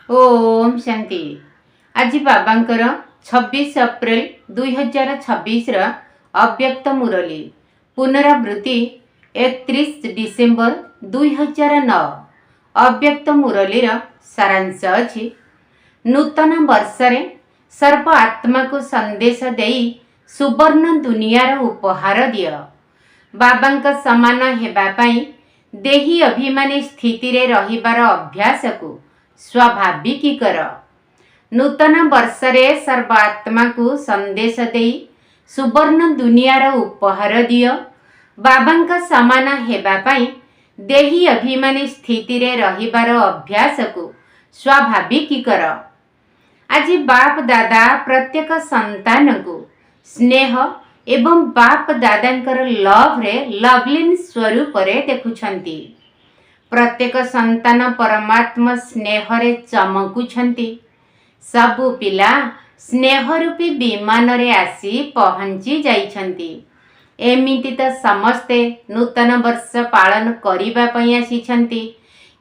ओम शांति। आज बाबांकर 26 एप्रिल 2026 अव्यक्त मुरली पुनरावृत्ति 31 डिसेम्बर 2009। अव्यक्त मुरलीर सारांश अछि नूतन वर्षरे सर्व आत्मा को संदेश देई सुवर्ण दुनियार उपहार दिय। बाबांक समान हेबा पई देही अभिमानी स्थिति रे रहिबार अभ्यास को स्वाभाविक कर। नूतन वर्षरे सर्वात्मा को संदेश देई सुवर्ण दुनियार उपहार दिय। बाबांक समान हेबा पई देही अभिमानी स्थिति रे रहिबार अभ्यास को स्वाभाविक कर। आज बाप दादा प्रत्येक संतान को स्नेह एवं बाप दादांकर लव रे लवलीन स्वरूप रे देखुछंती। प्रत्येक संतान परमात्मा स्नेह रे चमकुछंती। सबु पिला स्नेह रूपी विमान रे आसी पहुंची जाइछंती। एमिति तो समस्ते नूतन वर्ष पालन करिबा पई आसीछंती,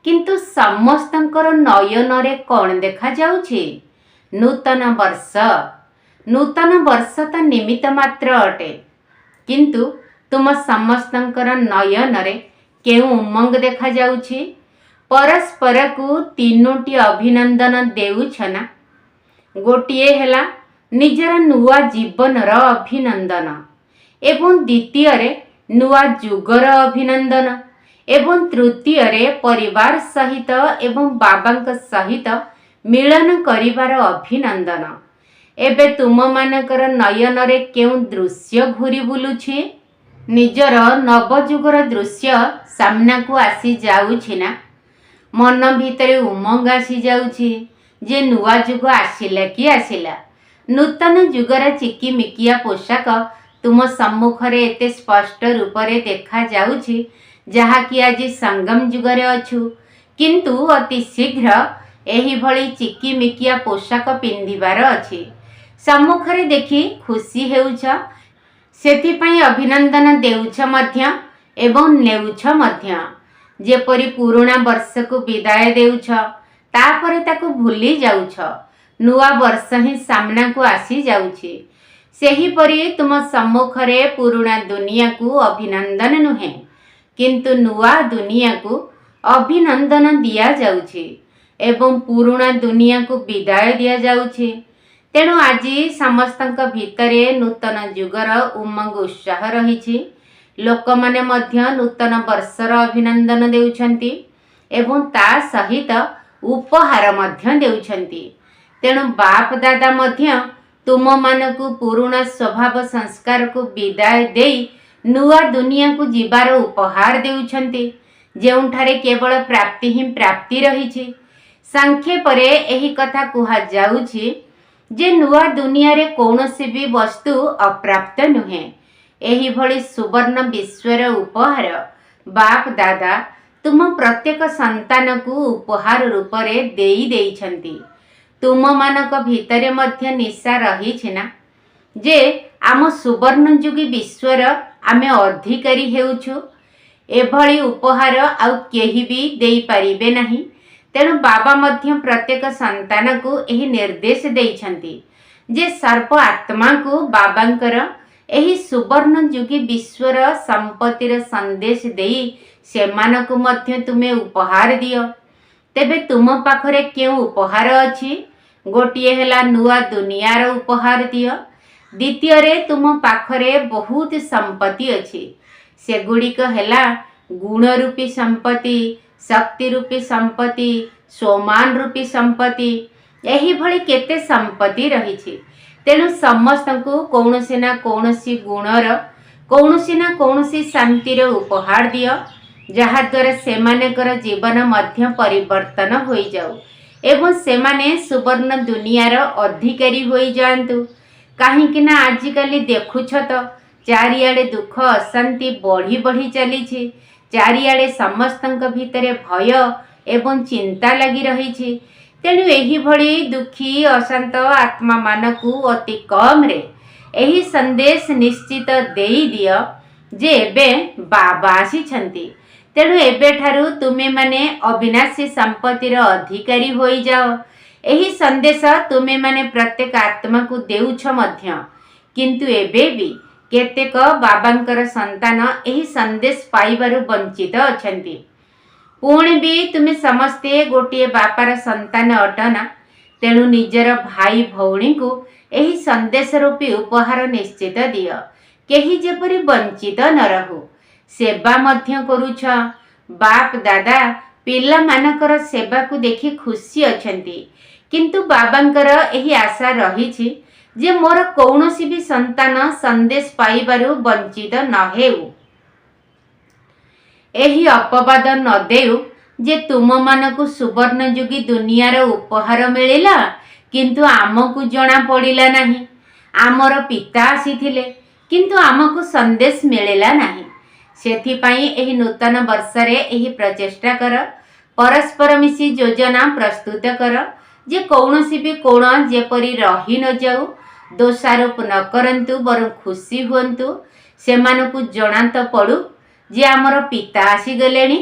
किंतु समस्तंकर नयन रे कोन देखा जाउछि? नूतन वर्ष। नूतन वर्ष तो निमित्त मात्र अटे, किंतु तुम समस्तंकर नयन रे केउ उमंग देखा जाउछि? परस्पर को तीनोटी अभिनंदन देउछना। गोटिए हेला निजर नुआ जीवनर अभिनंदन, एवं द्वितीय रे नुआ जुगर अभिनंदन, एवं तृतीय रे परिवार सहित एवं बाबांक सहित मिलन करिवार अभिनंदन। एबे तुम मानकर नयन रे केउ दृश्य घूरी बुलुछि? निजर नवजुगर दृश्य सामना को आसी जाउछि ना? मन भितरे उमंग आसी जाउछि जे नुआ जुग आसिला कि आसिला। नूतन जुगर चिकिमिकिया पोशाक तुम सम्मुखरे एते स्पष्ट रूप रे देखा जाउछि जहा कि आज संगम जुगरे अछु, किंतु अति शीघ्र एही भली चिकिमिकिया पोशाक पिंधिबार अछि। सम्मुखरे देखि खुशी हेउछ, सेथिपाई अभिनंदन देउछ मध्य एवं नेउछ मध्य। जेपरि पुराणा वर्ष को विदाय देउछ तापरे ताको भूली जाउछ, नुआ वर्ष ही सामना को आसी जाउछि। सेही परि तुम सम्मुखरे पुराणा दुनिया को अभिनंदन नुहे, किंतु नुआ दुनिया को अभिनंदन दिया जाउछि एवं पुराणा दुनिया को विदाय दिया जाउछि। तेणु आज समस्तंक भितरे नूतन जुगर उमंग उत्साह रहिछि। लोक माने मध्य नूतन वर्षर अभिनंदन देउछंती एवं ता सहित उपहार मध्य देउछंती। तेणु बाप दादा मध्य तुम मानकु पुराणा स्वभाव संस्कार को विदाय देई नुआ दुनिया को जीवार उपहार देउछंती, जेउठारे केवल प्राप्ति ही प्राप्ति रहिछि। संक्षेपरे एही कथा कुहा जाउछि जे नुआ दुनिया रे कौनसी भी वस्तु अप्राप्त नुहे। एही भली सुवर्ण विश्वर उपहार बाप दादा तुम प्रत्येक संतान को उपहार रूप रे देई देइछंती। तुम मानक भितरे मध्य निशा रहिछि ना जे आम सुवर्ण जुगी विश्वर आमे अधिकारी हेउछु। एभली उपहार आउ केही भी देई परिबे नहीं। तेणु बाबा मध्य प्रत्येक संतान को एही निर्देश देइछंती जे सर्व आत्मा को बाबांकर एही सुवर्ण जुगी विश्वर संपत्तिर संदेश देई सेमानकु मध्य तुमे उपहार दियो। तेबे तुम पाखरे केउ उपहार अछि? गोटिए हेला नुआ दुनियार उपहार दियो। द्वितीय रे तुम पाखरे बहुत संपत्ति अछि। सेगुड़िक हेला गुण रूपी संपत्ति, शक्ति रूपी संपत्ति, सोमान रूपी संपत्ति, एही भली केते संपत्ति रहिछि। तेणु समस्तंकु कौनसी ना कौनसी गुणर कौनसी ना कौनसी शांतिर उपहार दियो, जहा द्वारा सेमानेकर जीवन मध्य परिवर्तन होई जाऊ एवं सेमाने सुवर्ण दुनियार अधिकारी होई जांतु। काहेकि ना आजिकाली देखुछ तो चारियाडे दुख अशांति बढ़ी बढ़ी चलीछि। चारियाडे समस्तंक भितरे भय एवं चिंता लगी रहिछि। तेणु एही भली दुखी अशांत आत्मा मानकु अति कम रे एही संदेश निश्चित देई दियो जे एबे बाबा आसीछंती। तेणु एबेठारु तुमे माने अविनाशी संपत्तिर अधिकारी होई जाओ। एही संदेश तुमे माने प्रत्येक आत्मा को देउछ मध्य, किंतु एबे भी केतेक बाबांकर संतान एही संदेश पाइबारु वंचित अछंती। पुणी भी तुमे समस्ते गोटे बापार संतान अटना, तेणु निजर भाई भौणी को एही संदेश रूपी उपहार निश्चित दियो, केही जेपरि वंचित न रहु। सेवा मध्य करूछ। बाप दादा पिला मानकर सेवा को देखि खुशी अछंती, किंतु बाबांकर एही आशा रहिछि जे मोर कौनसी भी संतान संदेश पाइबारु वंचित न हेउ। एही अपवाद न देउ जे तुम मानकु सुवर्ण जुगी दुनियार उपहार मिलिला, किंतु आमकु जणा पड़िला नाही। आमर पिता आसीथिले, किंतु आमकु संदेश मिलिला नाही। सेथिपाई एही नूतन वर्षरे एही प्रचेष्टा कर, परस्पर मिसी योजना प्रस्तुत कर जे कौनसी भी कोण जेपरि रही न जाऊ। दोषारोप न करंतु, बरं खुशी हुअन्तु। सेमानकु जणा तो पड़ू जे आमर पिता आसीगलेणी,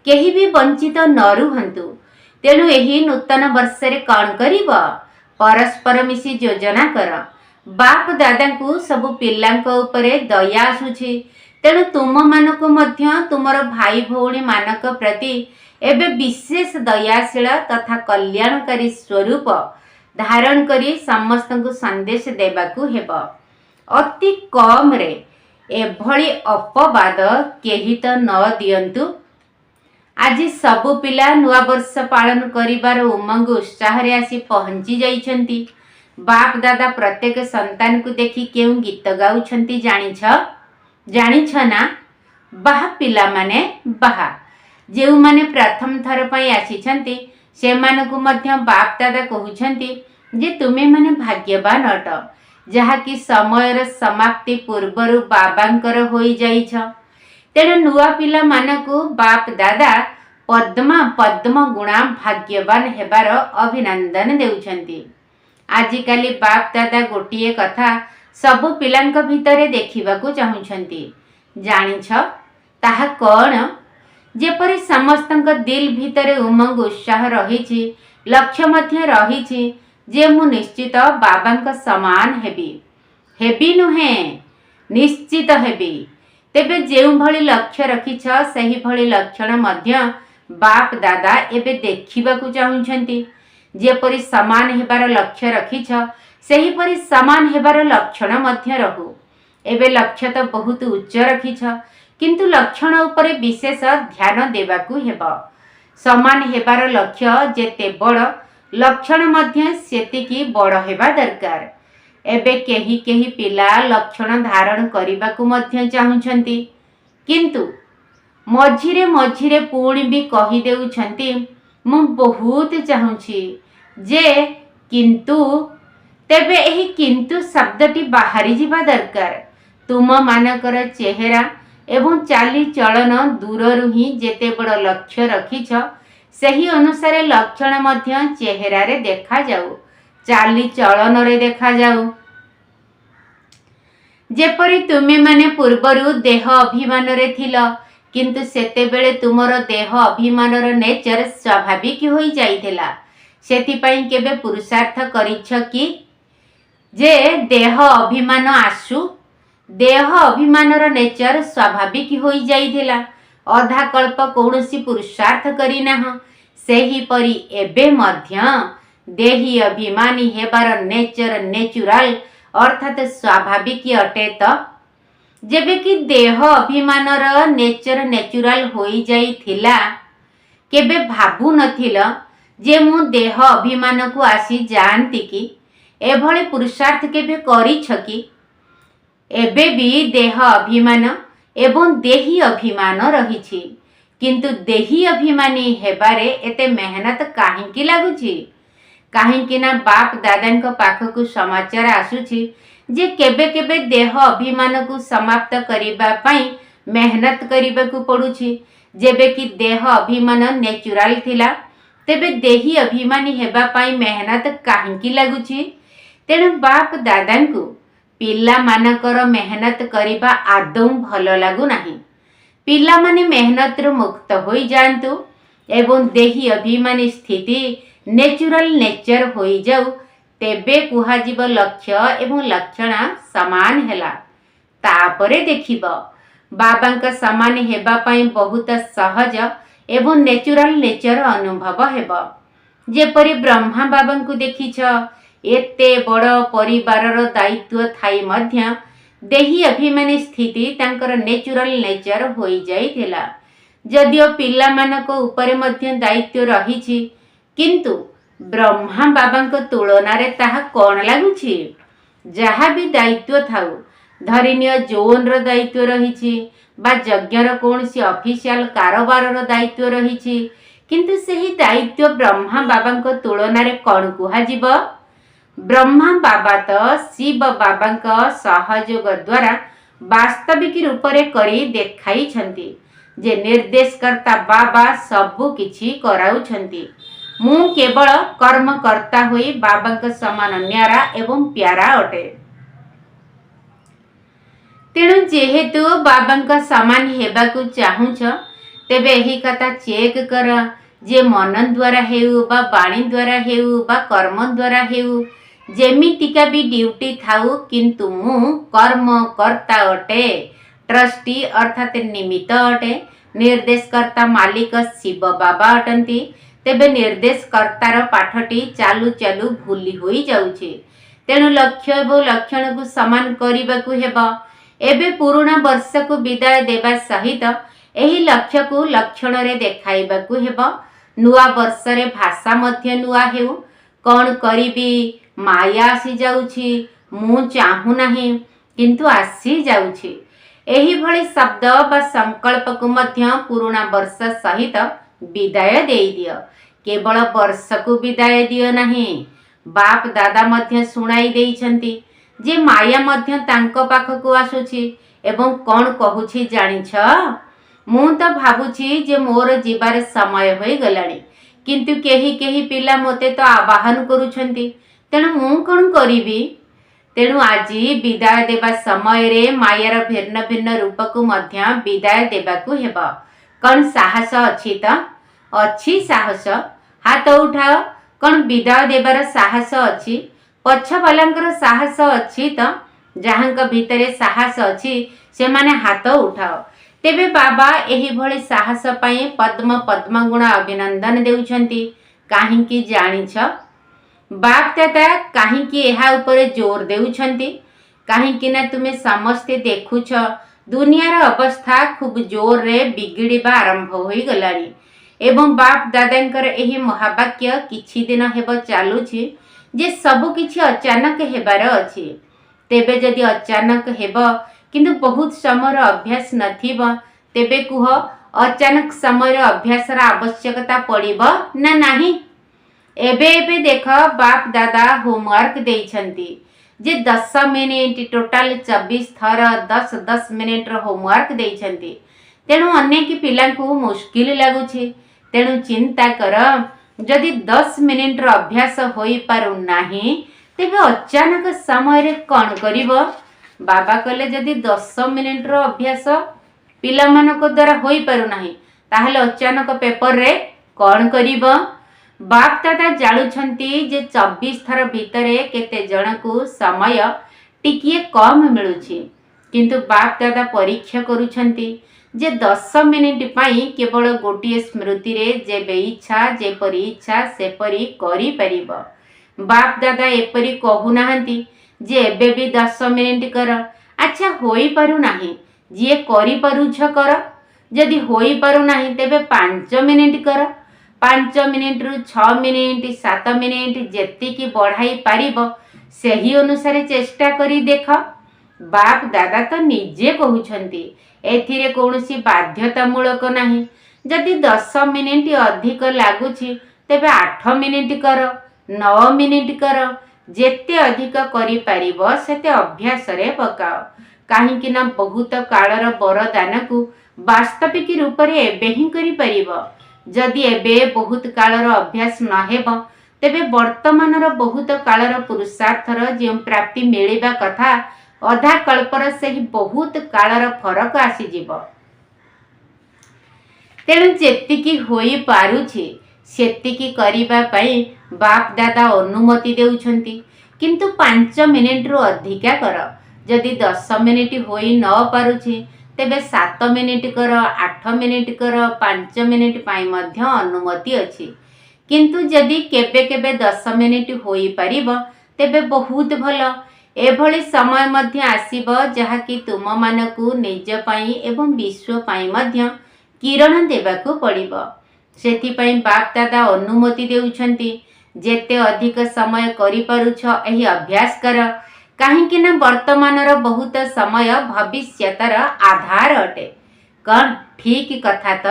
केही भी वंचित न रुहंतु। तेणु एही नूतन वर्षरे कौन करिब? परस्पर मिसी योजना कर। बाप दादा को सबु पिलांक उपरे दया आसुछि, तेणु तुम मानक मध्य तुमर भाई भौणी मानक प्रति एबे विशेष दयाशील तथा कल्याणकारी स्वरूप धारण करी समस्तंकु संदेश देबाकू हेब। अति कम रे एभली अपवाद केही तो न दियंतु। आज सबु पिला नुआ वर्ष पालन करिबार उमंग उत्साह रे आसी पहुंची जाइछंती। बाप दादा प्रत्येक संतान को देखि केउ गीत गाउछंती जानिछ ना? बाहा पिला माने बाहा जेउ माने प्रथम थर पई आसीछंती, सेमानकु मध्य बाप दादा कहउछंती जे तुमे माने भाग्यवान अट, जहा कि समयर समाप्ति पूर्वरु बाबांकर होई जाइछ। तेणु नुआ पिला मानकु बाप दादा पद्म गुणा भाग्यवान हेबार अभिनंदन देउछंती। आजिकाली बाप दादा गोटिए कथा सबु पिलांक भितरे देखिबाकू चाहुछंती। जानिछ ताहा कौन? जेपरि समस्तंक दिल भितरे उमंग उत्साह रहिछि, लक्ष्य मध्य रहिछि जे मु निश्चित बाबांक समान हेबी नुहे, निश्चित हेबी। तेबे जेउ भली लक्ष्य रखिछ सही भली लक्षण मध्य बाप दादा एबे देखिबाकू चाहुछंती। जेपरि समान हेबार लक्ष्य रखिछ सही परि समान हेबार लक्षण मध्य रहु। एबे लक्ष्य तो बहुत उच्च रखिछ, किंतु लक्षण उपरे विशेष ध्यान देबाकू हेब। समान हेबार लक्ष्य जेते बड़, लक्षण मध्य सेतिकी बड़ हेबा दरकार। एबे केही पिला लक्षण धारण करिबाकू मध्य चाहुछंती, किंतु मझिरे पुणी भी कहि देउछंती मु बहुत चाहुछि जे, किंतु तेबे एही किंतु शब्दटी बाहरी जिबा दरकार। तुम मानकर चेहरा एवं चाली चलन दूररु ही जेते बड़ लक्ष्य रखिछ सही अनुसार लक्षण मध्य चेहरा रे देखा जाऊ, चाली चलन रे देखा जाऊ। जेपरि तुमे माने पूर्वरु देह अभिमान रे थिल, किंतु सेते बेले तुमर देह अभिमानर नेचर स्वाभाविक होई जाइथिला। सेति पई केबे पुरुषार्थ करिछ कि जे देह अभिमान आसु? देह अभिमानर नेचर स्वाभाविक होई जाइथिला। अधा कल्प कौनसी पुरुषार्थ करिनाह। सेही परी एबे मध्य देही अभिमानी हेबार नेचर नेचुराल अर्थात स्वाभाविक अटे त। जेबे कि देह अभिमानर नेचर नेचुराल होई जाइथिला, केबे भाबु नथिल जे मु देह अभिमान को आसी जानती कि एभली पुरुषार्थ केबे करिछ कि? एबे भी देह अभिमान एवं देही अभिमान रहिछि, किंतु देही अभिमानी हेबारे एते मेहनत काहींकी लागुछि? काहींकी ना बाप दादांक पाखकु समाचार आसुछि जे केबे केबे देह अभिमान को समाप्त करिबा पई मेहनत करिबाकू पडुछि। जेबे कि देह अभिमान नेचुराल थिला, तेबे देही अभिमानी हेबा पई मेहनत काहींकी लागुछि? तेणु बाप दादांकु पिला मानकर मेहनत करिबा आदौ भल लागु नाही। ପିଲାମାନେ ମେହନତରୁ ମୁକ୍ତ ହୋଇଯାଆନ୍ତୁ ଏବଂ ଦେହୀ ଅଭିମାନୀ ସ୍ଥିତି ନ୍ୟାଚୁରାଲ ନେଚର ହୋଇଯାଉ, ତେବେ କୁହାଯିବ ଲକ୍ଷ୍ୟ ଏବଂ ଲକ୍ଷଣ ସମାନ ହେଲା। ତାପରେ ଦେଖିବ ବାବାଙ୍କ ସମାନ ହେବା ପାଇଁ ବହୁତ ସହଜ ଏବଂ ନ୍ୟାଚୁରାଲ ନେଚର ଅନୁଭବ ହେବ। ଯେପରି ବ୍ରହ୍ମା ବାବାଙ୍କୁ ଦେଖିଛ, ଏତେ ବଡ଼ ପରିବାରର ଦାୟିତ୍ୱ ଥାଇ ମଧ୍ୟ ଦେହୀ ଅଭିମାନୀ ସ୍ଥିତି ତାଙ୍କର ନ୍ୟାଚୁରାଲ ନେଚର ହୋଇଯାଇଥିଲା। ଯଦିଓ ପିଲାମାନଙ୍କ ଉପରେ ମଧ୍ୟ ଦାୟିତ୍ୱ ରହିଛି, କିନ୍ତୁ ବ୍ରହ୍ମା ବାବାଙ୍କ ତୁଳନାରେ ତାହା କ'ଣ ଲାଗୁଛି? ଯାହା ବି ଦାୟିତ୍ୱ ଥାଉ, ଧରିନିଅ ଜୋନ୍ର ଦାୟିତ୍ୱ ରହିଛି ବା ଯଜ୍ଞର କୌଣସି ଅଫିସିଆଲ କାରବାରର ଦାୟିତ୍ୱ ରହିଛି, କିନ୍ତୁ ସେହି ଦାୟିତ୍ୱ ବ୍ରହ୍ମା ବାବାଙ୍କ ତୁଳନାରେ କ'ଣ କୁହାଯିବ? ବ୍ରହ୍ମା ବାବା ତ ଶିବ ବାବାଙ୍କ ସହଯୋଗ ଦ୍ୱାରା ବାସ୍ତବିକ ରୂପରେ କରି ଦେଖାଇଛନ୍ତି ଯେ ନିର୍ଦ୍ଦେଶକର୍ତ୍ତା ବାବା ସବୁ କିଛି କରାଉଛନ୍ତି। ମୁଁ କେବଳ କର୍ମକର୍ତ୍ତା ହୋଇ ବାବାଙ୍କ ସମାନ ନ୍ୟାରା ଏବଂ ପ୍ୟାରା ଅଟେ। ତେଣୁ ଯେହେତୁ ବାବାଙ୍କ ସମାନ ହେବାକୁ ଚାହୁଁଛ, ତେବେ ଏହି କଥା ଚେକ୍ କର ଯେ ମନ ଦ୍ୱାରା ହେଉ ବା ବାଣୀ ଦ୍ୱାରା ହେଉ ବା କର୍ମ ଦ୍ୱାରା ହେଉ, ଯେମିତିକା ବି ଡ୍ୟୁଟି ଥାଉ, କିନ୍ତୁ ମୁଁ କର୍ମକର୍ତ୍ତା ଅଟେ, ଟ୍ରଷ୍ଟି ଅର୍ଥାତ୍ ନିମିତ୍ତ ଅଟେ। ନିର୍ଦ୍ଦେଶକର୍ତ୍ତା ମାଲିକ ଶିବ ବାବା ଅଟନ୍ତି। ତେବେ ନିର୍ଦ୍ଦେଶକର୍ତ୍ତାର ପାଠଟି ଚାଲୁ ଚାଲୁ ଭୁଲି ହୋଇଯାଉଛି। ତେଣୁ ଲକ୍ଷ୍ୟ ଏବଂ ଲକ୍ଷଣକୁ ସମାନ କରିବାକୁ ହେବ। ଏବେ ପୁରୁଣା ବର୍ଷକୁ ବିଦାୟ ଦେବା ସହିତ ଏହି ଲକ୍ଷ୍ୟକୁ ଲକ୍ଷଣରେ ଦେଖାଇବାକୁ ହେବ। ନୂଆ ବର୍ଷରେ ଭାଷା ମଧ୍ୟ ନୂଆ ହେଉ। କ'ଣ କରିବି, ମାୟା ଆସିଯାଉଛି, ମୁଁ ଚାହୁଁନାହିଁ କିନ୍ତୁ ଆସିଯାଉଛି, ଏହିଭଳି ଶବ୍ଦ ବା ସଂକଳ୍ପକୁ ମଧ୍ୟ ପୁରୁଣା ବର୍ଷ ସହିତ ବିଦାୟ ଦେଇଦିଅ। କେବଳ ବର୍ଷକୁ ବିଦାୟ ଦିଅ ନାହିଁ। ବାପ ଦାଦା ମଧ୍ୟ ଶୁଣାଇ ଦେଇଛନ୍ତି ଯେ ମାୟା ମଧ୍ୟ ତାଙ୍କ ପାଖକୁ ଆସୁଛି ଏବଂ କ'ଣ କହୁଛି ଜାଣିଛ? ମୁଁ ତ ଭାବୁଛି ଯେ ମୋର ଯିବାର ସମୟ ହୋଇଗଲାଣି, କିନ୍ତୁ କେହି କେହି ପିଲା ମୋତେ ତ ଆବାହନ କରୁଛନ୍ତି, ତେଣୁ ମୁଁ କ'ଣ କରିବି? ତେଣୁ ଆଜି ବିଦାୟ ଦେବା ସମୟରେ ମାୟାର ଭିନ୍ନ ଭିନ୍ନ ରୂପକୁ ମଧ୍ୟ ବିଦାୟ ଦେବାକୁ ହେବ। କ'ଣ ସାହସ ଅଛି ତ? ଅଛି ସାହସ? ହାତ ଉଠାଅ। କ'ଣ ବିଦାୟ ଦେବାର ସାହସ ଅଛି? ପଛବାଲାଙ୍କର ସାହସ ଅଛି ତ? ଯାହାଙ୍କ ଭିତରେ ସାହସ ଅଛି ସେମାନେ ହାତ ଉଠାଅ। ତେବେ ବାବା ଏହିଭଳି ସାହସ ପାଇଁ ପଦ୍ମ ପଦ୍ମଗୁଣ ଅଭିନନ୍ଦନ ଦେଉଛନ୍ତି। କାହିଁକି ଜାଣିଛ? ବାପ ଦାଦା କାହିଁକି ଏହା ଉପରେ ଜୋର ଦେଉଛନ୍ତି? କାହିଁକି ନା ତୁମେ ସମସ୍ତେ ଦେଖୁଛ ଦୁନିଆର ଅବସ୍ଥା ଖୁବ୍ ଜୋରରେ ବିଗିଡ଼ିବା ଆରମ୍ଭ ହୋଇଗଲାଣି ଏବଂ ବାପ ଦାଦାଙ୍କର ଏହି ମହାବାକ୍ୟ କିଛି ଦିନ ହେବ ଚାଲୁଛି ଯେ ସବୁ କିଛି ଅଚାନକ ହେବାର ଅଛି। ତେବେ ଯଦି ଅଚାନକ ହେବ କିନ୍ତୁ ବହୁତ ସମୟର ଅଭ୍ୟାସ ନଥିବ, ତେବେ କୁହ ଅଚାନକ ସମୟର ଅଭ୍ୟାସର ଆବଶ୍ୟକତା ପଡ଼ିବ ନା ନାହିଁ? ଏବେ ଏବେ ଦେଖ ବାପ ଦାଦା ହୋମୱାର୍କ ଦେଇଛନ୍ତି ଯେ 10 ମିନିଟ୍, ଟୋଟାଲ 24 ଥର 10-10 ମିନିଟ୍ର ହୋମୱାର୍କ ଦେଇଛନ୍ତି। ତେଣୁ ଅନେକ ପିଲାଙ୍କୁ ମୁସ୍କିଲ ଲାଗୁଛି। ତେଣୁ ଚିନ୍ତା କର, ଯଦି 10 ମିନିଟ୍ର ଅଭ୍ୟାସ ହୋଇପାରୁନାହିଁ, ତେବେ ଅଚାନକ ସମୟରେ କ'ଣ କରିବ? ବାବା କହିଲେ ଯଦି 10 ମିନିଟ୍ର ଅଭ୍ୟାସ ପିଲାମାନଙ୍କ ଦ୍ୱାରା ହୋଇପାରୁନାହିଁ, ତାହେଲେ ଅଚାନକ ପେପରରେ କ'ଣ କରିବ? ବାପ ଦାଦା ଜାଣୁଛନ୍ତି ଯେ 24 ଥର ଭିତରେ କେତେ ଜଣଙ୍କୁ ସମୟ ଟିକିଏ କମ୍ ମିଳୁଛି, କିନ୍ତୁ ବାପ ଦାଦା ପରୀକ୍ଷା କରୁଛନ୍ତି ଯେ 10 ମିନିଟ୍ ପାଇଁ କେବଳ ଗୋଟିଏ ସ୍ମୃତିରେ ଯେବେ ଇଚ୍ଛା, ଯେପରି ଇଚ୍ଛା ସେପରି କରିପାରିବ। ବାପ ଦାଦା ଏପରି କହୁନାହାନ୍ତି ଯେ ଏବେ ବି 10 ମିନିଟ୍ କର। ଆଚ୍ଛା, ହୋଇପାରୁନାହିଁ, ଯିଏ କରିପାରୁଛ କର। ଯଦି ହୋଇପାରୁନାହିଁ ତେବେ 5 ମିନିଟ୍ କର। 5 ମିନିଟ୍ରୁ 6 ମିନିଟ୍, 7 ମିନିଟ୍, ଯେତିକି ବଢ଼ାଇ ପାରିବ ସେହି ଅନୁସାରେ ଚେଷ୍ଟା କରି ଦେଖ। ବାପ ଦାଦା ତ ନିଜେ କହୁଛନ୍ତି ଏଥିରେ କୌଣସି ବାଧ୍ୟତାମୂଳକ ନାହିଁ। ଯଦି 10 ମିନିଟ୍ ଅଧିକ ଲାଗୁଛି ତେବେ 8 ମିନିଟ୍ କର, 9 ମିନିଟ୍ କର। ଯେତେ ଅଧିକ କରିପାରିବ ସେତେ ଅଭ୍ୟାସରେ ପକାଅ। କାହିଁକି ନା ବହୁତ କାଳର ବରଦାନକୁ ବାସ୍ତବିକ ରୂପରେ ଏବେ ହିଁ କରିପାରିବ। ଯଦି ଏବେ ବହୁତ କାଳର ଅଭ୍ୟାସ ନ ହେବ, ତେବେ ବର୍ତ୍ତମାନର ବହୁତ କାଳର ପୁରୁଷାର୍ଥର ଯେଉଁ ପ୍ରାପ୍ତି ମିଳିବା କଥା, ଅଧା କଳ୍ପର ସେହି ବହୁତ କାଳର ଫରକ ଆସିଯିବ। ତେଣୁ ଯେତିକି ହୋଇପାରୁଛି ସେତିକି କରିବା ପାଇଁ ବାପ ଦାଦା ଅନୁମତି ଦେଉଛନ୍ତି। କିନ୍ତୁ 5 ମିନିଟରୁ ଅଧିକା କର। ଯଦି 10 ମିନିଟ ହୋଇ ନ ପାରୁଛି ତେବେ 7 ମିନିଟ କର, 8 ମିନିଟ କର, 5 ମିନିଟ ପାଇଁ ମଧ୍ୟ ଅନୁମତି ଅଛି। କିନ୍ତୁ ଯଦି କେବେ କେବେ 10 ମିନିଟ ହୋଇପାରିବ ତେବେ ବହୁତ ଭଲ। ଏଭଳି ସମୟ ମଧ୍ୟ ଆସିବ ଯାହାକି ତୁମମାନଙ୍କୁ ନିଜ ପାଇଁ ଏବଂ ବିଶ୍ୱ ପାଇଁ ମଧ୍ୟ କିରଣ ଦେବାକୁ ପଡ଼ିବ। ସେଥିପାଇଁ ବାପ ଦାଦା ଅନୁମତି ଦେଉଛନ୍ତି ଯେତେ ଅଧିକ ସମୟ କରିପାରୁଛ ଏହି ଅଭ୍ୟାସ କର। କାହିଁକି ନା ବର୍ତ୍ତମାନର ବହୁତ ସମୟ ଭବିଷ୍ୟତର ଆଧାର ଅଟେ। କ'ଣ ଠିକ୍ କଥା ତ?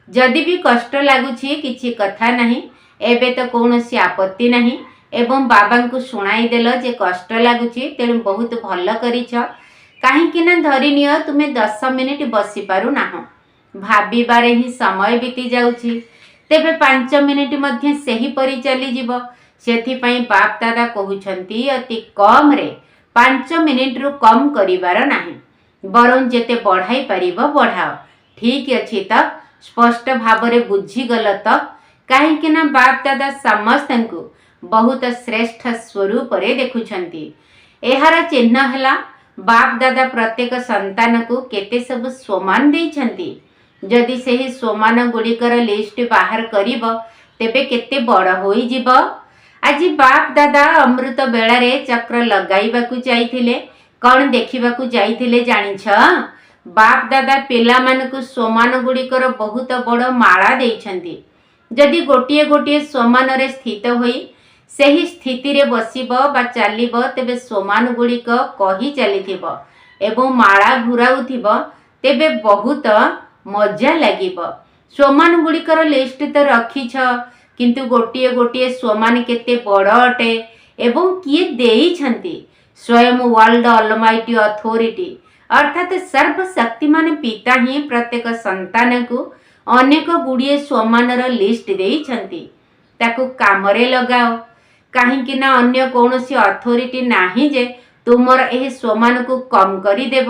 ଯଦି ବି କଷ୍ଟ ଲାଗୁଛି କିଛି କଥା ନାହିଁ, ଏବେ ତ କୌଣସି ଆପତ୍ତି ନାହିଁ ଏବଂ ବାବାଙ୍କୁ ଶୁଣାଇଦେଲ ଯେ କଷ୍ଟ ଲାଗୁଛି, ତେଣୁ ବହୁତ ଭଲ କରିଛ। କାହିଁକି ନା ଧରିନିଅ ତୁମେ 10 ମିନିଟ ବସିପାରୁନାହଁ, ଭାବିବାରେ ହିଁ ସମୟ ବିତି ଯାଉଛି, ତେବେ 5 ମିନିଟ ମଧ୍ୟ ସେହିପରି ଚାଲିଯିବ। ସେଥିପାଇଁ ବାପ ଦାଦା କହୁଛନ୍ତି ଅତି କମରେ 5 ମିନିଟରୁ କମ୍ କରିବାର ନାହିଁ, ବରଂ ଯେତେ ବଢ଼ାଇ ପାରିବ ବଢ଼ାଅ। ଠିକ୍ ଅଛି ତ? ସ୍ପଷ୍ଟ ଭାବରେ ବୁଝିଗଲ ତ? କାହିଁକି ନା ବାପ ଦାଦା ସମସ୍ତଙ୍କୁ ବହୁତ ଶ୍ରେଷ୍ଠ ସ୍ୱରୂପରେ ଦେଖୁଛନ୍ତି। ଏହାର ଚିହ୍ନ ହେଲା ବାପ ଦାଦା ପ୍ରତ୍ୟେକ ସନ୍ତାନକୁ କେତେ ସବୁ ସ୍ୱମାନ ଦେଇଛନ୍ତି। ଯଦି ସେହି ସ୍ୱମାନ ଗୁଡ଼ିକର ଲିଷ୍ଟ ବାହାର କରିବ ତେବେ କେତେ ବଡ଼ ହୋଇଯିବ। ଆଜି ବାପ ଦାଦା ଅମୃତ ବେଳାରେ ଚକ୍ର ଲଗାଇବାକୁ ଯାଇଥିଲେ। କ'ଣ ଦେଖିବାକୁ ଯାଇଥିଲେ ଜାଣିଛ? ବାପ ଦାଦା ପିଲାମାନଙ୍କୁ ସ୍ୱମାନ ଗୁଡ଼ିକର ବହୁତ ବଡ଼ ମାଳା ଦେଇଛନ୍ତି। ଯଦି ଗୋଟିଏ ଗୋଟିଏ ସ୍ୱମାନରେ ସ୍ଥିତ ହୋଇ ସେହି ସ୍ଥିତିରେ ବସିବ ବା ଚାଲିବ ତେବେ ସ୍ୱମାନ ଗୁଡ଼ିକ କହି ଚାଲିଥିବ ଏବଂ ମାଳା ଘୁରାଉଥିବ, ତେବେ ବହୁତ ମଜା ଲାଗିବ। ସ୍ୱମାନ ଗୁଡ଼ିକର ଲିଷ୍ଟ ତ ରଖିଛ, କିନ୍ତୁ ଗୋଟିଏ ଗୋଟିଏ ସ୍ୱମାନ କେତେ ବଡ଼ ଅଟେ ଏବଂ କିଏ ଦେଇଛନ୍ତି? ସ୍ୱୟଂ ୱାର୍ଲଡ ଅଲମାଇଟି ଅଥୋରିଟି ଅର୍ଥାତ୍ ସର୍ବଶକ୍ତିମାନ ପିତା ହିଁ ପ୍ରତ୍ୟେକ ସନ୍ତାନକୁ ଅନେକ ଗୁଡ଼ିଏ ସ୍ୱମାନର ଲିଷ୍ଟ ଦେଇଛନ୍ତି। ତାକୁ କାମରେ ଲଗାଅ। କାହିଁକି ନା ଅନ୍ୟ କୌଣସି ଅଥୋରିଟି ନାହିଁ ଯେ ତୁମର ଏହି ସ୍ୱମାନକୁ କମ୍ କରିଦେବ।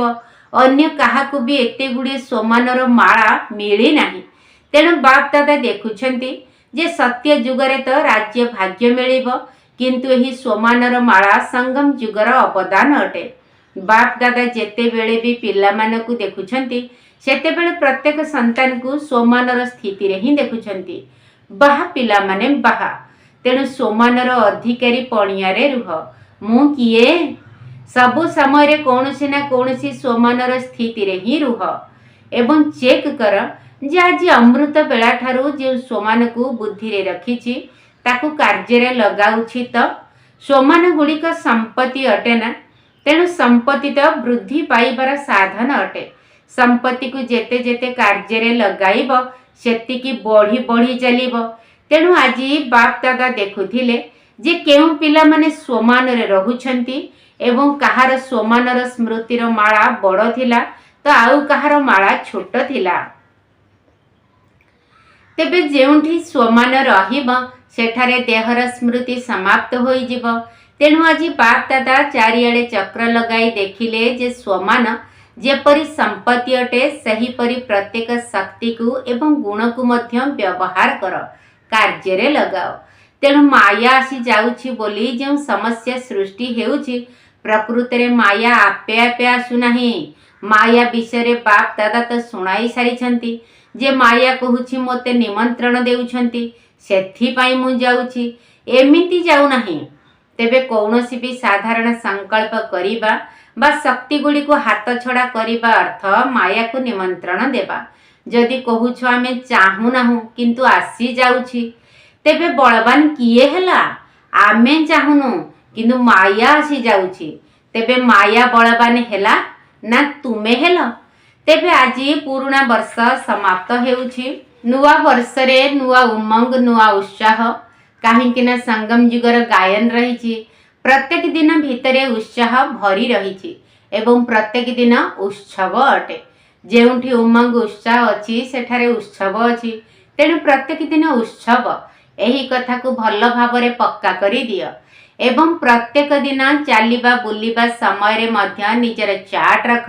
ଅନ୍ୟ କାହାକୁ ବି ଏତେ ଗୁଡ଼ିଏ ସ୍ୱମାନର ମାଳା ମିଳିନାହିଁ। ତେଣୁ ବାପ ଦାଦା ଦେଖୁଛନ୍ତି ଯେ ସତ୍ୟ ଯୁଗରେ ତ ରାଜ୍ୟ ଭାଗ୍ୟ ମିଳିବ, କିନ୍ତୁ ଏହି ସ୍ୱମାନର ମାଳା ସଙ୍ଗମ ଯୁଗର ଅବଦାନ ଅଟେ। ବାପ ଦାଦା ଯେତେବେଳେ ବି ପିଲାମାନଙ୍କୁ ଦେଖୁଛନ୍ତି ସେତେବେଳେ ପ୍ରତ୍ୟେକ ସନ୍ତାନକୁ ସ୍ୱମାନର ସ୍ଥିତିରେ ହିଁ ଦେଖୁଛନ୍ତି। ବାହା ପିଲାମାନେ ବାହା, ତେଣୁ ସ୍ୱମାନର ଅଧିକାରୀ ପଣିଆରେ ରୁହ। ମୁଁ କିଏ? ସବୁ ସମୟରେ କୌଣସି ନା କୌଣସି ସ୍ୱମାନର ସ୍ଥିତିରେ ହିଁ ରୁହ ଏବଂ ଚେକ୍ କର ଯେ ଆଜି ଅମୃତ ବେଳାଠାରୁ ଯେଉଁ ସ୍ୱମାନକୁ ବୁଦ୍ଧିରେ ରଖିଛି ତାକୁ କାର୍ଯ୍ୟରେ ଲଗାଉଛି ତ? ସ୍ୱମାନ ଗୁଡ଼ିକ ସମ୍ପତ୍ତି ଅଟେ ନା? ତେଣୁ ସମ୍ପତ୍ତି ତ ବୃଦ୍ଧି ପାଇବାର ସାଧନ ଅଟେ। ସମ୍ପତ୍ତିକୁ ଯେତେ ଯେତେ କାର୍ଯ୍ୟରେ ଲଗାଇବ ସେତିକି ବଢ଼ି ବଢ଼ି ଚାଲିବ। ତେଣୁ ଆଜି ବାପ ଦାଦା ଦେଖୁଥିଲେ ଯେ କେଉଁ ପିଲାମାନେ ସ୍ୱମାନରେ ରହୁଛନ୍ତି ଏବଂ କାହାର ସ୍ୱମାନର ସ୍ମୃତିର ମାଳା ବଡ଼ ଥିଲା ତ ଆଉ କାହାର ମାଳା ଛୋଟ ଥିଲା। ତେବେ ଯେଉଁଠି ସ୍ୱମାନ ରହିବ ସେଠାରେ ଦେହର ସ୍ମୃତି ସମାପ୍ତ ହୋଇଯିବ। ତେଣୁ ଆଜି ବାପ ଦାଦା ଚାରିଆଡ଼େ ଚକ୍ର ଲଗାଇ ଦେଖିଲେ ଯେ ସ୍ୱମାନ ଯେପରି ସମ୍ପତ୍ତି ଅଟେ ସେହିପରି ପ୍ରତ୍ୟେକ ଶକ୍ତିକୁ ଏବଂ ଗୁଣକୁ ମଧ୍ୟ ବ୍ୟବହାର କର, କାର୍ଯ୍ୟରେ ଲଗାଅ। ତେଣୁ ମାୟା ଆସି ଯାଉଛି ବୋଲି ଯେଉଁ ସମସ୍ୟା ସୃଷ୍ଟି ହେଉଛି, ପ୍ରକୃତରେ ମାୟା ଆପେ ଆପେ ଆସୁନାହିଁ। ମାୟା ବିଷୟରେ ବାପ ଦାଦା ତ ଶୁଣାଇ ସାରିଛନ୍ତି ଯେ ମାୟା କହୁଛି ମୋତେ ନିମନ୍ତ୍ରଣ ଦେଉଛନ୍ତି, ସେଥିପାଇଁ ମୁଁ ଯାଉଛି। ଏମିତି ଯାଉନାହିଁ। ତେବେ କୌଣସି ବି ସାଧାରଣ ସଂକଳ୍ପ କରିବା ବା ଶକ୍ତି ଗୁଡ଼ିକୁ ହାତଛଡ଼ା କରିବା ଅର୍ଥ ମାୟାକୁ ନିମନ୍ତ୍ରଣ ଦେବା। ଯଦି କହୁଛ ଆମେ ଚାହୁଁନାହୁଁ କିନ୍ତୁ ଆସିଯାଉଛି, ତେବେ ବଳବାନ କିଏ ହେଲା? ଆମେ ଚାହୁଁନୁ କିନ୍ତୁ ମାୟା ଆସିଯାଉଛି। ତେବେ ମାୟା ବଳବାନ ହେଲା ନା ତୁମେ ହେଲ? ତେବେ ଆଜି ପୁରୁଣା ବର୍ଷ ସମାପ୍ତ ହେଉଛି। ନୂଆ ବର୍ଷରେ ନୂଆ ଉମଙ୍ଗ, ନୂଆ ଉତ୍ସାହ। କାହିଁକି ନା ସଙ୍ଗମ ଯୁଗର ଗାୟନ ରହିଛି। ପ୍ରତ୍ୟେକ ଦିନ ଭିତରେ ଉତ୍ସାହ ଭରି ରହିଛି ଏବଂ ପ୍ରତ୍ୟେକ ଦିନ ଉତ୍ସବ ଅଟେ। ଯେଉଁଠି ଉମଙ୍ଗ ଉତ୍ସାହ ଅଛି ସେଠାରେ ଉତ୍ସବ ଅଛି। ତେଣୁ ପ୍ରତ୍ୟେକ ଦିନ ଉତ୍ସବ, ଏହି କଥାକୁ ଭଲ ଭାବରେ ପକ୍କା କରିଦିଅ ଏବଂ ପ୍ରତ୍ୟେକ ଦିନ ଚାଲିବା ବୁଲିବା ସମୟରେ ମଧ୍ୟ ନିଜର ଚାର୍ଟ ରଖ,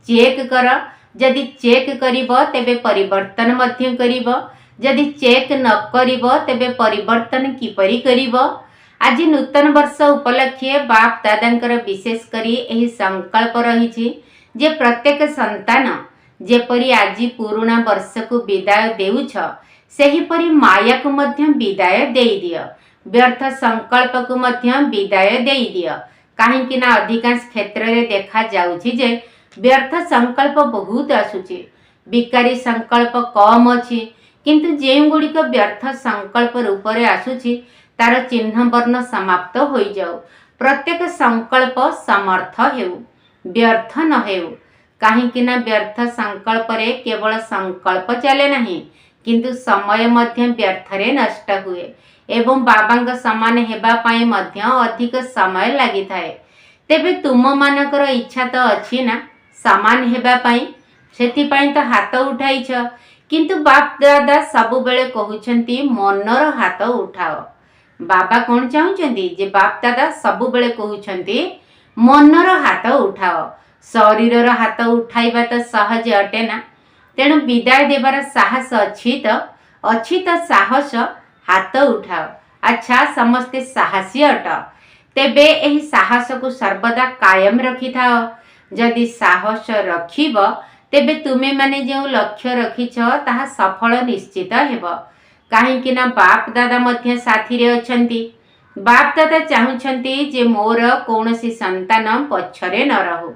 ଚେକ୍ କର जदि चेक करिबो तेबे परिवर्तन मध्य करिबो, जदि चेक न करिबो तेबे परिवर्तन किपरि करिबो। आज नूतन वर्ष उपलक्षे बाप दादांकर विशेष करी एही संकल्प रही जे प्रत्येक संतान जेपरी आज पुराणा वर्ष को विदाय देउछ सेहीपरि माया को मध्य विदाय देई दियो, व्यर्थ संकल्प को मध्य विदाय देई दियो। काहेकि ना अधिकांश क्षेत्र रे देखा जाउछि जे व्यर्थ संकल्प बहुत आसुछि, विकारी संकल्प कम अछि, किंतु जेउ गुड़िक व्यर्थ संकल्प रूप रे आसुछि तार चिन्ह वर्ण समाप्त होई जाऊ। प्रत्येक संकल्प समर्थ हेउ, व्यर्थ न हेउ। काहेकि ना व्यर्थ संकल्प रे केवल संकल्प चले नहीं, किंतु समय मध्य व्यर्थ रे नष्ट हुए एवं बाबांग समान हेबा पाई मध्य अधिक समय लागि थाए। तेबे तुम मानकर इच्छा तो अछि ना समान हेबा पाई, सेति पाई तो हाथ उठाइछ, किंतु बाप दादा सबु बेले कहउछंती मनर हाथ उठाओ। बाबा कौन चाहुचंती जे बाप दादा सबु बेले कहउछंती मनर हाथ उठाओ। शरीरर हाथ उठाइबा तो सहज अटे ना, तेणु विदाय देवार साहस अछि तो साहस हाथ उठाओ। अच्छा समस्ते साहसी अट, तेबे एही साहस को सर्वदा कायम रखि थाओ। जदि साहस रखिब तेबे तुमे माने जो लक्ष्य रखिछ ताहा सफल निश्चित हेब। काहेकि ना बाप दादा मध्य साथी रे अछंती। बाप दादा चाहुछंती जे मोर कौनसी संतान पछरे न रहु,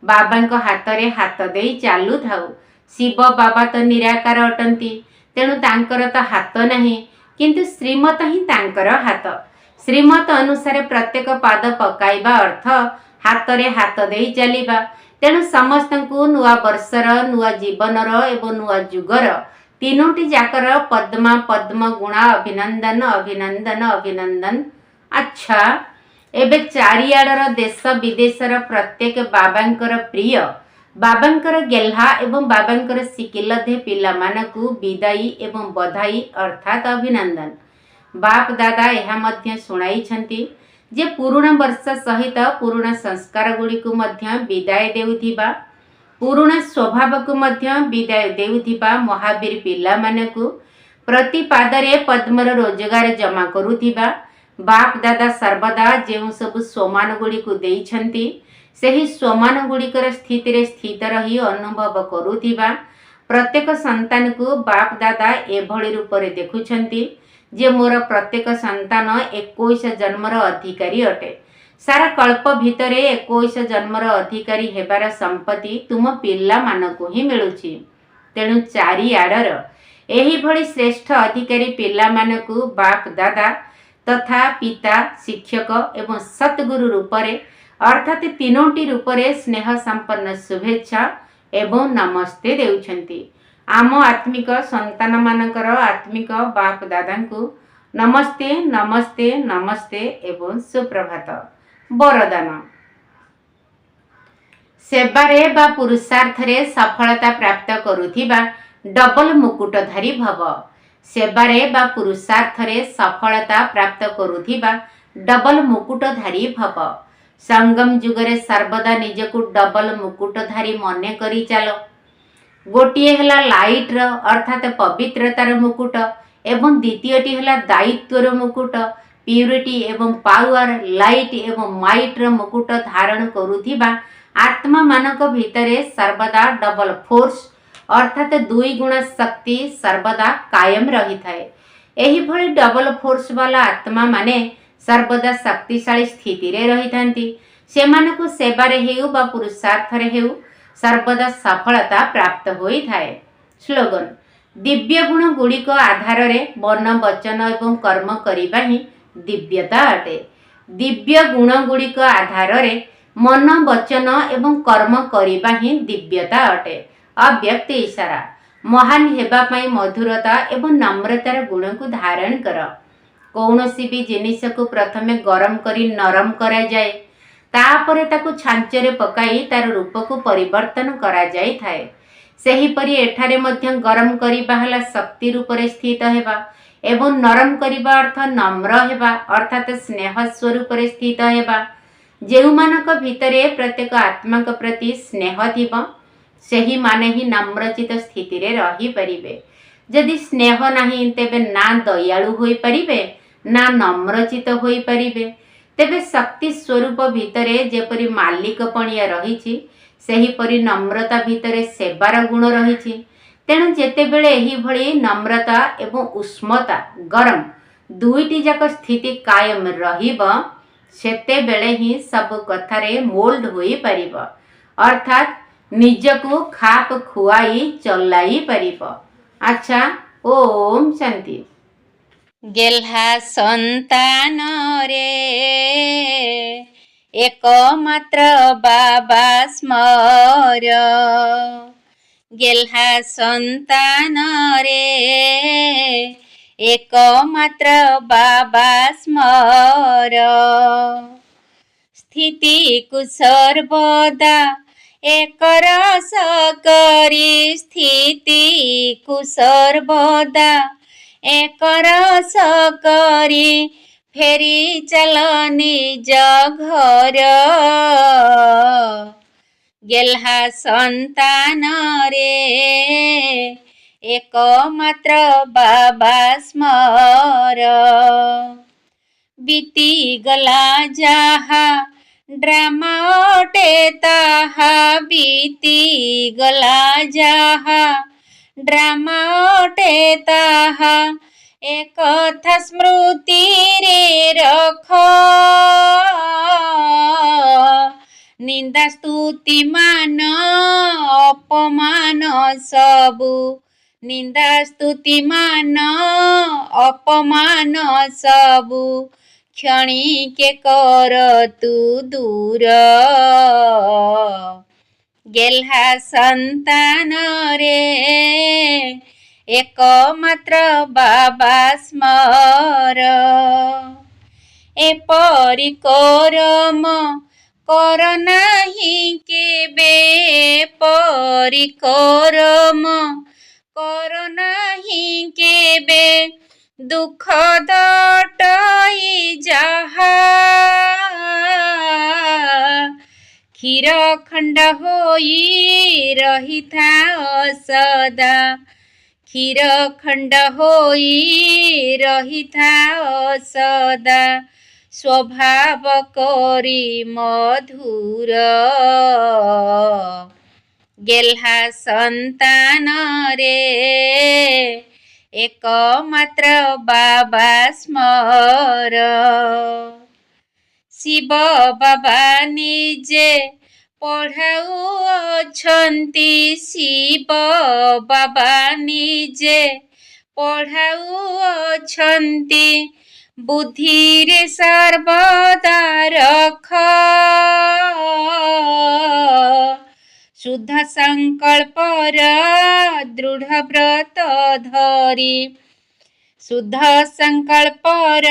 बाबांको हाथ रे हाथ देई चालू थाउ। शिव बाबा तो निराकार अटंती, तेणु तांकर तो हाथ नहीं, किंतु श्रीमत ही तांकर हाथ। श्रीमत अनुसार प्रत्येक पाद पकाइबा अर्थ हाथ रे हाथ देई चलिबा। तेणु समस्तंकु नुआ वर्षर, नुआ जीवनर एवं नुआ जुगर तीनोटी जाकर पद्मा पद्म गुणा अभिनंदन अभिनंदन अभिनंदन। अच्छा एबे चारियाडर देश विदेशर प्रत्येक बाबांकर प्रिय, बाबांकर गेल्हा एवं बाबांकर सिकिलधे पिला मानकु विदाई एवं बधाई अर्थात अभिनंदन। बाप दादा यह मध्य सुनाइछंती जे पुराणा वर्ष सहित पुराणा संस्कार गुड़िकु मध्य विदाय देउथिबा, पुराणा स्वभाव को मध्य विदाय देउथिबा महावीर पिला मानकु प्रति पादरे पद्मर रोजगार जमा करुथिबा बाप दादा सर्वदा जेउ सब स्वमान गुड़िकु देइछंती सेही स्वमान गुड़िकर स्थिति रे स्थित रही अनुभव करुथिबा प्रत्येक संतान को बाप दादा एभଳି रूपरे देखुछंती जे मोर प्रत्येक संतान 21 जन्मर अधिकारी अटे। सारा कल्प भितरे 21 जन्मर अधिकारी हेबार संपत्ति तुम पिला मानकु ही मिलुछि। तेणु चारिआडर एही भଳି श्रेष्ठ अधिकारी पिला मानकु बाप दादा तथा पिता शिक्षक एवं सतगुरु रूपरे अर्थात तीनोटी रूपरे स्नेह संपन्न शुभेच्छा एवं नमस्ते देउछंती। आम आत्मिक संतान मानकर आत्मिक बाप दादांकु नमस्ते नमस्ते नमस्ते एवं सुप्रभात। वरदान सेवारे बा पुरुषार्थरे सफलता प्राप्त करुथिबा डबल मुकुटधारी भव। सेवारे बा पुरुषार्थरे सफलता प्राप्त करुथिबा डबल मुकुटधारी भव। संगम जुगरे सर्वदा निजकु डबल मुकुटधारी मने करी चलो। गोटिए हला लाइट अर्थात पवित्रतार मुकुट एवं द्वितीयटी हला दायित्वर मुकुट प्यूरिटी एवं पावर लाइट एवं माइट मुकुट धारण करुथिबा आत्मा मानक भितरे सर्वदा डबल फोर्स अर्थात दुई गुण शक्ति सर्वदा कायम रही थाए। एही भली डबल फोर्स वाला आत्मा माने सर्वदा शक्तिशाली स्थिति रे रही थांती। सेमानकु सेवारे हेउ बा पुरुषार्थरे हेउ सर्वदा सफलता प्राप्त होई थाए। स्लोगन दिव्य गुण गुड़िक आधार रे मन वचन एवं कर्म करिबा ही दिव्यता अटे। दिव्य गुण गुड़िक आधार रे मन वचन एवं कर्म करिबा ही दिव्यता अटे। अव्यक्त इशारा महान हेबा पाई मधुरता एवं नम्रतार गुण को धारण कर। कौनसी भी जिनिस को प्रथमे गरम करी नरम करा जाए, तापरे ताकु छांचरे पकाई तार रूप को परिवर्तन करा जाई थाए। सेहीपरि एठारे मध्य गरम करिबा हला शक्ति रूपरे स्थित हेबा एवं नरम करिबा अर्थ नम्र हेबा अर्थात स्नेह स्वरूप रे स्थित हेबा। जेउमानक भितरे प्रत्येक आत्मा प्रति स्नेह थिबा ସେହି ମାନେ ହିଁ ନମ୍ରଚିତ ସ୍ଥିତିରେ ରହିପାରିବେ। ଯଦି ସ୍ନେହ ନାହିଁ ତେବେ ନା ଦୟାଳୁ ହୋଇପାରିବେ ନା ନମ୍ରଚିତ ହୋଇପାରିବେ। ତେବେ ଶକ୍ତି ସ୍ୱରୂପ ଭିତରେ ଯେପରି ମାଲିକପଣିଆ ରହିଛି, ସେହିପରି ନମ୍ରତା ଭିତରେ ସେବାର ଗୁଣ ରହିଛି। ତେଣୁ ଯେତେବେଳେ ଏହିଭଳି ନମ୍ରତା ଏବଂ ଉଷ୍ମତା ଗରମ ଦୁଇଟି ଯାକ ସ୍ଥିତି କାୟମ ରହିବ, ସେତେବେଳେ ହିଁ ସବୁ କଥାରେ ମୋଲ୍ଡ ହୋଇପାରିବ, ଅର୍ଥାତ୍ ନିଜକୁ ଖାପ ଖୁଆଇ ଚଲାଇ ପାରିବ। ଆଚ୍ଛା, ଓମ୍ ଶାନ୍ତି। ଗେହ୍ଲା ସନ୍ତାନରେ ଏକମାତ୍ର ବାବା ସ୍ମର। ଗେହ୍ଲା ସନ୍ତାନରେ ଏକମାତ୍ର ବାବା ସ୍ମର। ସ୍ଥିତିକୁ ସର୍ବଦା ଏକରସ କରି, ସ୍ଥିତିକୁ ସର୍ବଦା ଏକରସ କରି, ଫେରି ଚାଲ ନିଜ ଘର। ଗେହ୍ଲା ସନ୍ତାନରେ ଏକମାତ୍ର ବାବା ସ୍ମର। ବିତିଗଲା ଯାହା ଡ୍ରାମା ଅଟେ ତାହା, ବିତିଗଲା ଯାହା ଡ୍ରାମା ଅଟେ ତାହା, ଏକଥା ସ୍ମୃତିରେ ରଖ। ନିନ୍ଦା ସ୍ତୁତି ମାନ ଅପମାନ ସବୁ, ନିନ୍ଦା ସ୍ତୁତି ମାନ ଅପମାନ ସବୁ, କ୍ଷଣିକେ କର ତୁ ଦୂର। ଗେହ୍ଲା ସନ୍ତାନରେ ଏକମାତ୍ର ବାବା ସ୍ମର। ଏପରି କରମ କର ନାହିଁ କେବେ, ଏପରି କରମ କର ନାହିଁ କେବେ, ଦୁଃଖ ଦଟାଇ ଯାହା। କ୍ଷୀର ଖଣ୍ଡ ହୋଇ ରହିଥାଅ ସଦା, କ୍ଷୀର ଖଣ୍ଡ ହୋଇ ରହିଥାଅ ସଦା, ସ୍ୱଭାବ କରି ମଧୁର। ଗେହ୍ଲା ସନ୍ତାନରେ ଏକମାତ୍ର ବାବା ସ୍ମର। ଶିବ ବାବା ନିଜେ ପଢ଼ାଉଅଛନ୍ତି, ଶିବ ବାବା ନିଜେ ପଢ଼ାଉଅଛନ୍ତି, ବୁଦ୍ଧିରେ ସର୍ବଦା ରଖ। ଶୁଦ୍ଧ ସଂକଳ୍ପର ଦୃଢ଼ ବ୍ରତ ଧରି, ଶୁଦ୍ଧ ସଂକଳ୍ପର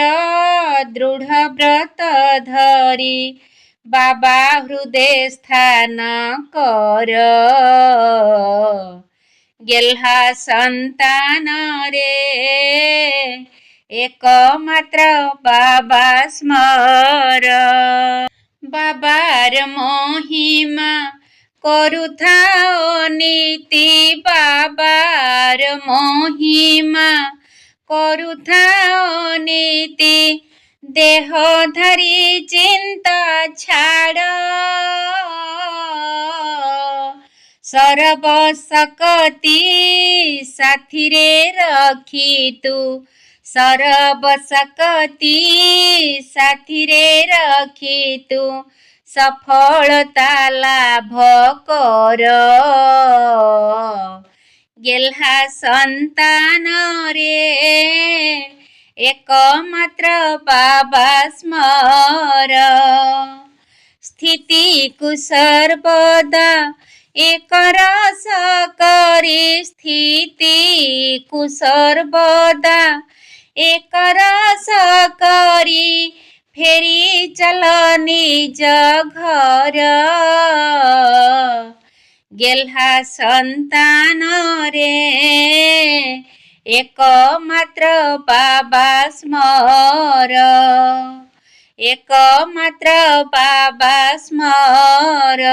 ଦୃଢ଼ ବ୍ରତ ଧରି, ବାବା ହୃଦେ ସ୍ଥାନ କର। ଗେହ୍ଲା ସନ୍ତାନରେ ଏକମାତ୍ର ବାବା ସ୍ମର। ବାବାର ମହିମା କରୁଥାଅ ନୀତି, ବାବାର ମହିମା କରୁଥାଅ ନୀତି, ଦେହଧାରୀ ଚିନ୍ତା ଛାଡ଼। ସରବଶକ୍ତି ସାଥିରେ ରଖି ତୁ, ସରବଶକ୍ତି ସାଥିରେ ରଖି ତୁ, ସଫଳତା ଲାଭ କର। ଗେହ୍ଲା ସନ୍ତାନରେ ଏକମାତ୍ର ବାବା ସ୍ମର। ସ୍ଥିତିକୁ ସର୍ବଦା ଏକରସ କରି, ସ୍ଥିତିକୁ ସର୍ବଦା ଏକରସ କରି, ଫେରି ଚାଲ ନିଜ ଘର। ଗେହ୍ଲା ସନ୍ତାନରେ ଏକମାତ୍ର ବାବା ସ୍ମର। ଏକମାତ୍ର ବାବା ସ୍ମର।